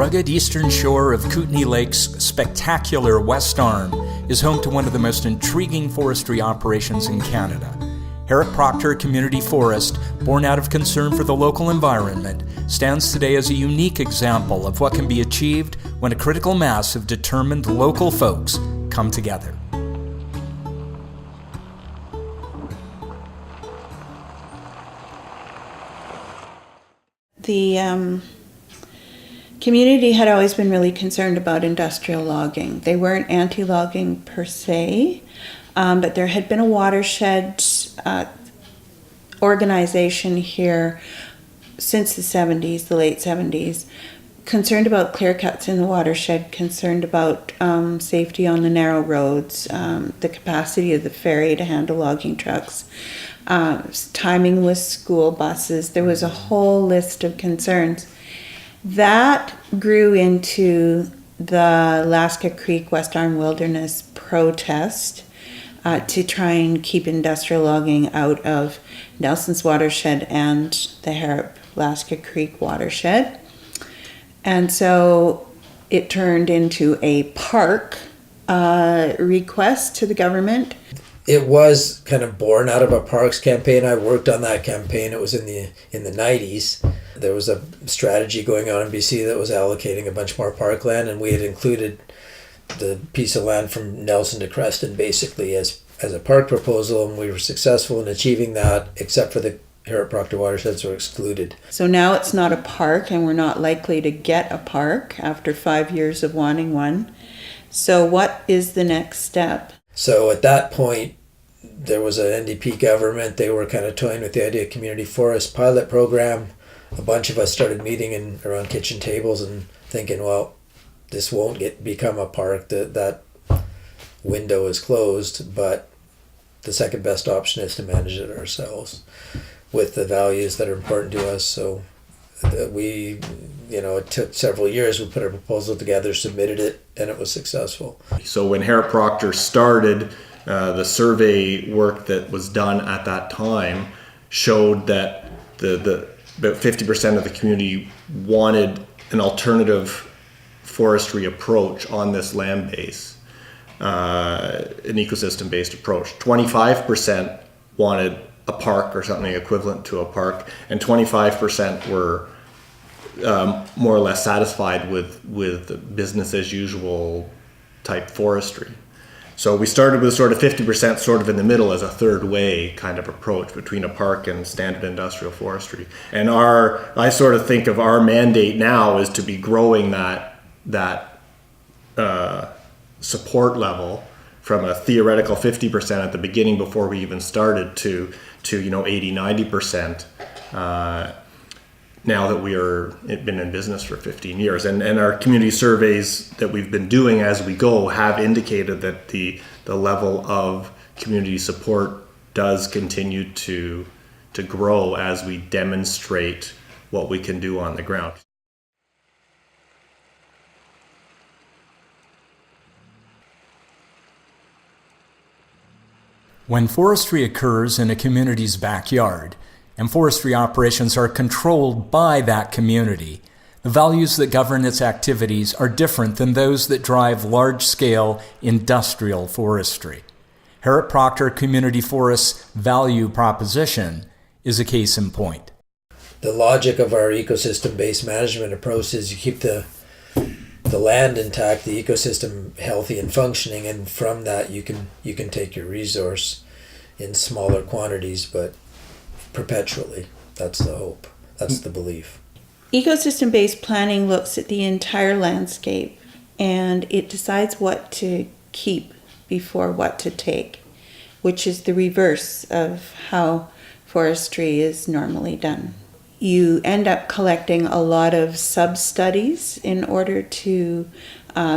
rugged eastern shore of Kootenay Lake's spectacular West Arm is home to one of the most intriguing forestry operations in Canada. Harrop-Procter Community Forest, born out of concern for the local environment, stands today as a unique example of what can be achieved when a critical mass of determined local folks come together. The community had always been really concerned about industrial logging. They weren't anti-logging per se, but there had been a watershed organization here since the 70s, the late 70s, concerned about clear cuts in the watershed, concerned about safety on the narrow roads, the capacity of the ferry to handle logging trucks, timing with school buses. There was a whole list of concerns. That grew into the Alaska Creek West Arm Wilderness protest to try and keep industrial logging out of Nelson's watershed and the Harrop-Alaska Creek watershed. And so it turned into a park request to the government. It was kind of born out of a parks campaign. I worked on that campaign. It was in the 90s. There was a strategy going on in BC that was allocating a bunch more parkland, and we had included the piece of land from Nelson to Creston basically as a park proposal, and we were successful in achieving that, except for the Harrop-Procter watersheds were excluded. So now it's not a park, and we're not likely to get a park after 5 years of wanting one. So what is the next step? So at that point, there was an NDP government. They were kind of toying with the idea of community forest pilot program. A bunch of us started meeting around kitchen tables and thinking, well, this won't become a park. That window is closed, but the second best option is to manage it ourselves with the values that are important to us. So it took several years. We put a proposal together, submitted it, and it was successful. So when Harrop-Procter started, the survey work that was done at that time showed that about 50% of the community wanted an alternative forestry approach on this land base, an ecosystem-based approach. 25% wanted a park or something equivalent to a park, and 25% were more or less satisfied with business as usual type forestry. So we started with sort of 50% sort of in the middle as a third way kind of approach between a park and standard industrial forestry. And I sort of think of our mandate now is to be growing that support level from a theoretical 50% at the beginning before we even started to 80, 90%. Now that been in business for 15 years. And our community surveys that we've been doing as we go have indicated that the level of community support does continue to grow as we demonstrate what we can do on the ground. When forestry occurs in a community's backyard, and forestry operations are controlled by that community, the values that govern its activities are different than those that drive large-scale industrial forestry. Harrop-Procter Community Forest's value proposition is a case in point. The logic of our ecosystem-based management approach is you keep the land intact, the ecosystem healthy and functioning, and from that you can take your resource in smaller quantities, but perpetually. That's the hope. That's the belief. Ecosystem-based planning looks at the entire landscape, and it decides what to keep before what to take, which is the reverse of how forestry is normally done. You end up collecting a lot of sub-studies in order to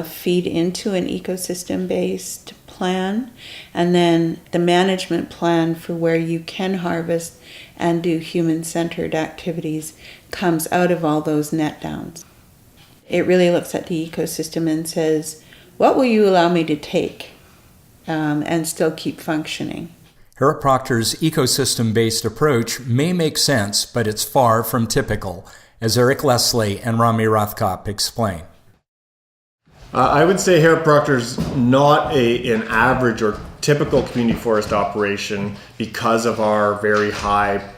feed into an ecosystem-based plan, and then the management plan for where you can harvest and do human-centered activities comes out of all those net downs. It really looks at the ecosystem and says, what will you allow me to take and still keep functioning? Harrop-Procter's ecosystem-based approach may make sense, but it's far from typical, as Eric Leslie and Rami Rothkop explain. I would say Harrop-Procter's not an average or typical community forest operation because of our very high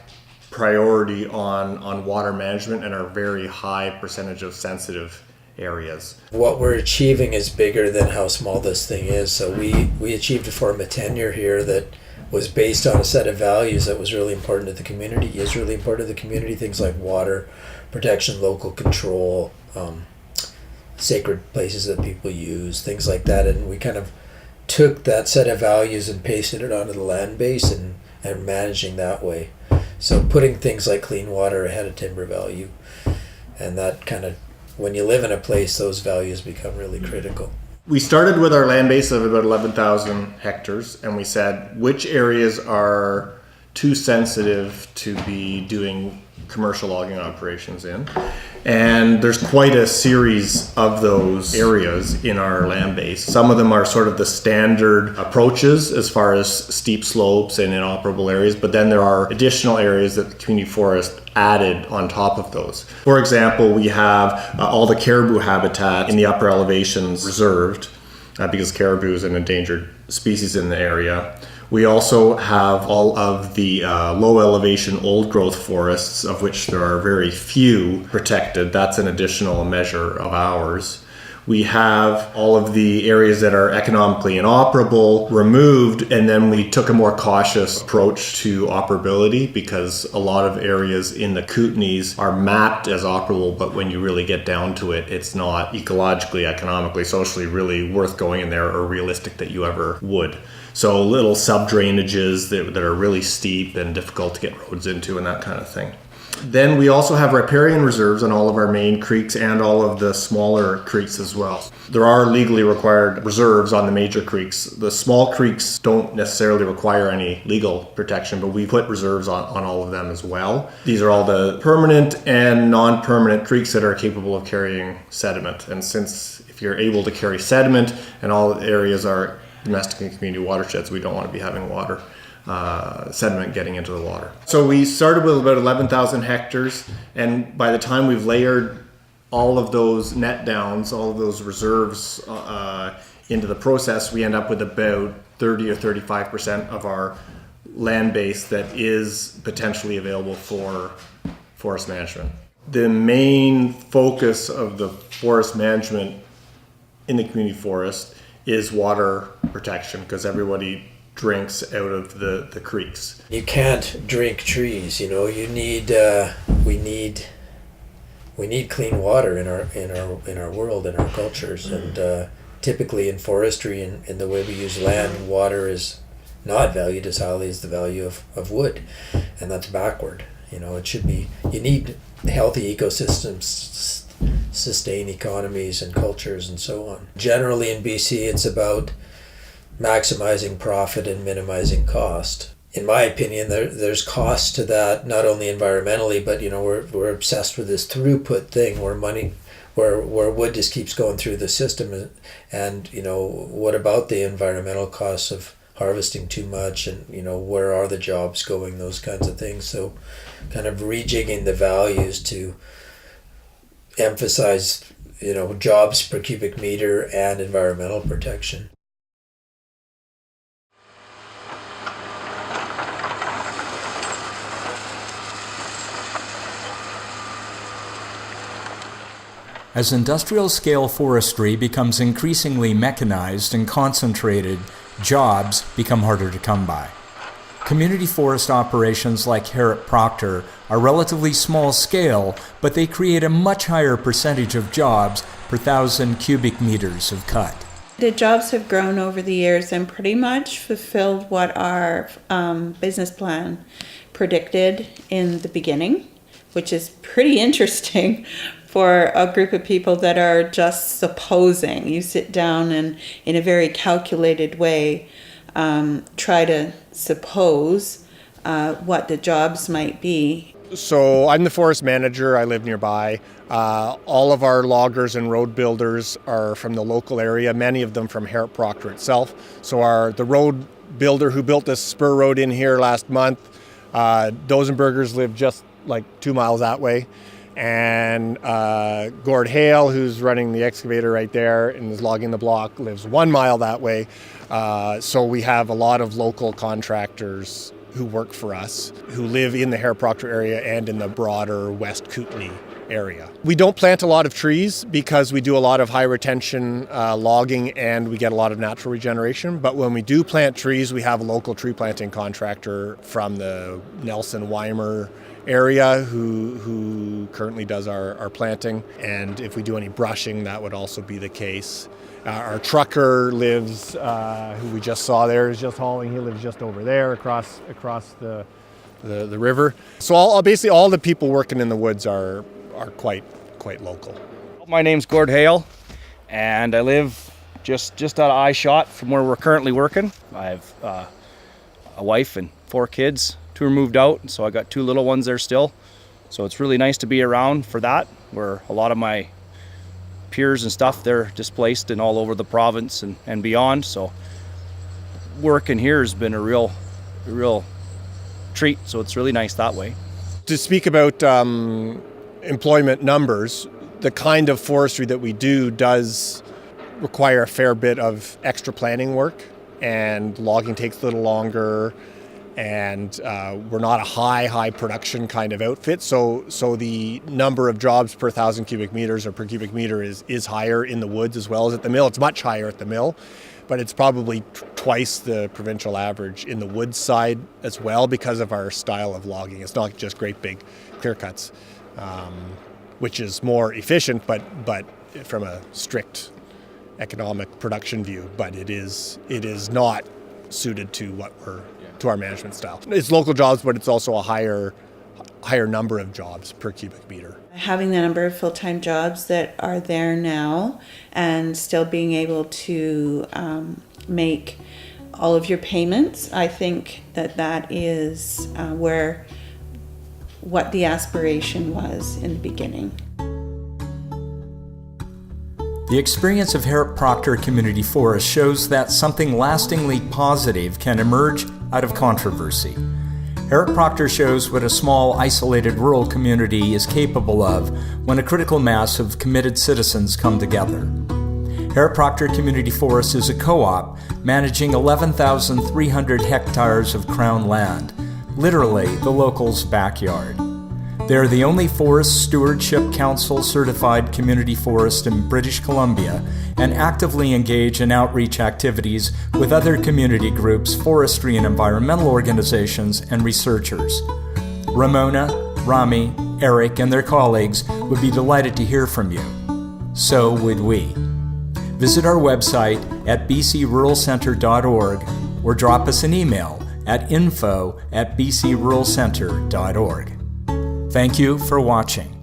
priority on water management and our very high percentage of sensitive areas. What we're achieving is bigger than how small this thing is. So we achieved a form of tenure here that was based on a set of values that was really important to the community, is really important to the community, things like water protection, local control, sacred places that people use, things like that. And we kind of took that set of values and pasted it onto the land base and managing that way. So putting things like clean water ahead of timber value, and that kind of, when you live in a place, those values become really critical. We started with our land base of about 11,000 hectares, and we said which areas are too sensitive to be doing commercial logging operations in. And there's quite a series of those areas in our land base. Some of them are sort of the standard approaches as far as steep slopes and inoperable areas, but then there are additional areas that the community forest added on top of those. For example, we have all the caribou habitat in the upper elevations reserved because caribou is an endangered species in the area. We also have all of the low elevation old growth forests, of which there are very few protected. That's an additional measure of ours. We have all of the areas that are economically inoperable removed, and then we took a more cautious approach to operability because a lot of areas in the Kootenays are mapped as operable, but when you really get down to it, it's not ecologically, economically, socially really worth going in there or realistic that you ever would. So little sub-drainages that are really steep and difficult to get roads into and that kind of thing. Then we also have riparian reserves on all of our main creeks and all of the smaller creeks as well. There are legally required reserves on the major creeks. The small creeks don't necessarily require any legal protection, but we put reserves on all of them as well. These are all the permanent and non-permanent creeks that are capable of carrying sediment. And since if you're able to carry sediment and all areas are domestic and community watersheds, we don't want to be having water sediment getting into the water. So we started with about 11,000 hectares, and by the time we've layered all of those net downs, all of those reserves into the process, we end up with about 30 or 35% of our land base that is potentially available for forest management. The main focus of the forest management in the community forest is water protection, because everybody drinks out of the creeks. You can't drink trees, you know. You need we need clean water in our world, in our cultures, and typically in forestry and in the way we use land, water is not valued as highly as the value of wood, and that's backward. You know, it should be. You need healthy ecosystems, sustain economies and cultures and so on. Generally in BC, it's about maximizing profit and minimizing cost. In my opinion, there's cost to that, not only environmentally, but you know, we're obsessed with this throughput thing where wood just keeps going through the system, and you know, what about the environmental costs of harvesting too much, and you know, where are the jobs going, those kinds of things. So kind of rejigging the values to emphasize, you know, jobs per cubic meter and environmental protection. As industrial-scale forestry becomes increasingly mechanized and concentrated, jobs become harder to come by. Community forest operations like Harrop-Procter are relatively small scale, but they create a much higher percentage of jobs per 1,000 cubic meters of cut. The jobs have grown over the years and pretty much fulfilled what our business plan predicted in the beginning, which is pretty interesting for a group of people that are just supposing. You sit down and in a very calculated way try to suppose what the jobs might be. So I'm the forest manager. I live nearby. All of our loggers and road builders are from the local area, many of them from Harrop-Procter itself. So the road builder who built this spur road in here last month, Dozenbergers live just like 2 miles that way. And Gord Hale, who's running the excavator right there and is logging the block, lives 1 mile that way. So we have a lot of local contractors who work for us, who live in the Harrop-Procter area and in the broader West Kootenay area. We don't plant a lot of trees because we do a lot of high retention logging and we get a lot of natural regeneration. But when we do plant trees, we have a local tree planting contractor from the Nelson-Weimer area who currently does our planting. And if we do any brushing, that would also be the case. Our trucker lives, who we just saw there, is just hauling. He lives just over there across the river. So basically all the people working in the woods are quite local. My name's Gord Hale, and I live just out of eye shot from where we're currently working. I have a wife and 4 kids. 2 are moved out, so I got 2 little ones there still. So it's really nice to be around for that, where a lot of my peers and stuff, they're displaced and all over the province and beyond. So working here has been a real treat, so it's really nice that way. To speak about employment numbers, the kind of forestry that we do does require a fair bit of extra planning work, and logging takes a little longer, and we're not a high production kind of outfit, so the number of jobs per 1,000 cubic meters or per cubic meter is higher in the woods as well as at the mill. It's much higher at the mill, but it's probably twice the provincial average in the woods side as well because of our style of logging. It's not just great big clear cuts, which is more efficient, but from a strict economic production view, but it is not suited to to our management style. It's local jobs, but it's also a higher number of jobs per cubic meter. Having the number of full-time jobs that are there now and still being able to make all of your payments, I think that is what the aspiration was in the beginning. The experience of Harrop-Procter Community Forest shows that something lastingly positive can emerge out of controversy. Harrop-Procter shows what a small, isolated rural community is capable of when a critical mass of committed citizens come together. Harrop-Procter Community Forest is a co-op managing 11,300 hectares of Crown land, literally the locals' backyard. They are the only Forest Stewardship Council certified community forest in British Columbia and actively engage in outreach activities with other community groups, forestry and environmental organizations, and researchers. Ramona, Rami, Eric, and their colleagues would be delighted to hear from you. So would we. Visit our website at bcruralcentre.org or drop us an email at info@bcruralcentre.org. Thank you for watching.